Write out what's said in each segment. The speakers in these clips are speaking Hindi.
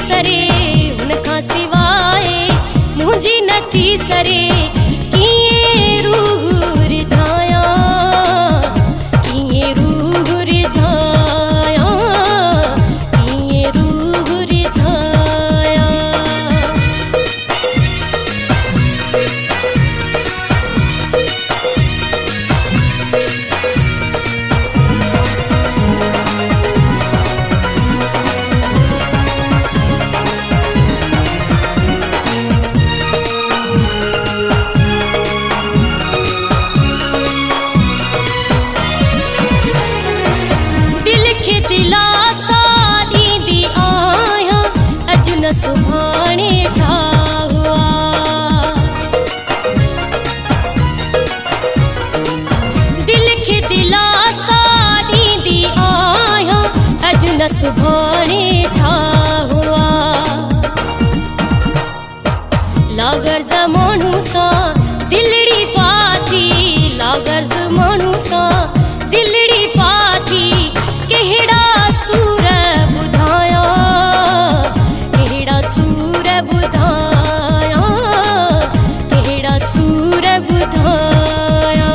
सरे उनखां सिवाय मुंहिंजी नथी सरे। कीअं रूह रिझायां कीअं रूह रिझायां कीअं रूह रिझायां। दिलासा ॾींदी आहियां अॼु न सुभाणे ठाहुआ। दिल खे दिलासा ॾींदी आहियां अॼु न सुभाणे ठाहुआ। लागर्ज़ माण्हू सां दिलड़ी फाथी लागर्ज़ माण्हू सां दिलड़ी फाथी। केड़ा सूर ॿुधायां केड़ा सूर ॿुधायां केड़ा सूर ॿुधायां।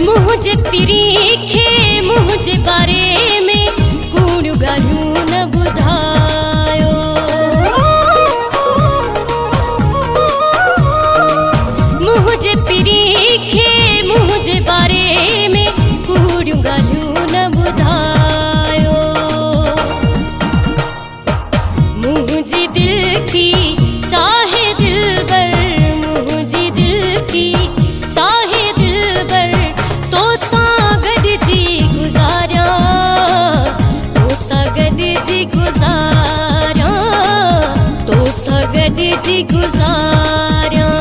मुंहिंजे पीरी खे मुंहिंजे बारे में कूड़ियूं ॻाल्हियूं न ॿुधायो। मुंहिंजे पीरी खे मुंहिंजे बारे में कूड़ियूं ॻाल्हियूं न ॿुधायो। मुंहिंजी दिल की चाहे दिलबर मुंहिंजी दिल की चाहे दिलबर तोसां गॾिजी गुज़ारियां तोसां गॾिजी गुज़ारियां तोसां गॾिजी गुज़ारियां।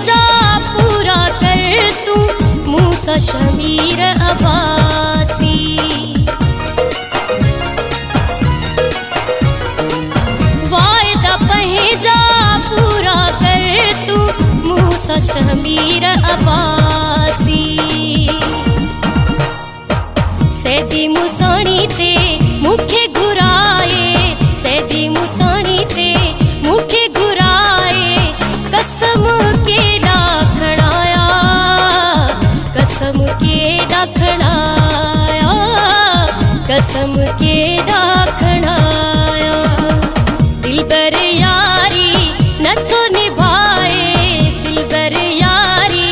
जा पूरा कर तू मूसा शमीर अब्बासी। वायदा पहेजा पूरा कर तू मूसा शमीर अब्बासी। सैदी मुसाणी ते मूंखे घुराए सैदी मुसाणी ते मूंखे घुराए। कसम केॾा खणाया कसम केॾा खणाया कसम केॾा खणाया। दिलबर यारी नथो निभाए दिलबर यारी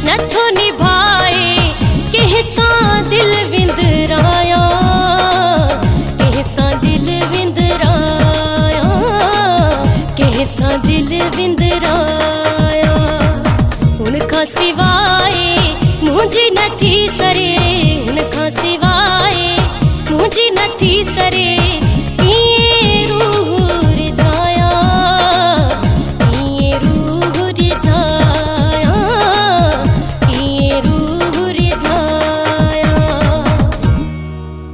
नथो निभाए। कंहिंसां दिल विंदराया कंहिंसां दिल विंदराया कंहिंसां दिल विंदराया। उनखां सिवाय मुंहिंजी नथी सरे उनखां सिवाय मुंहिंजी नथी सरे।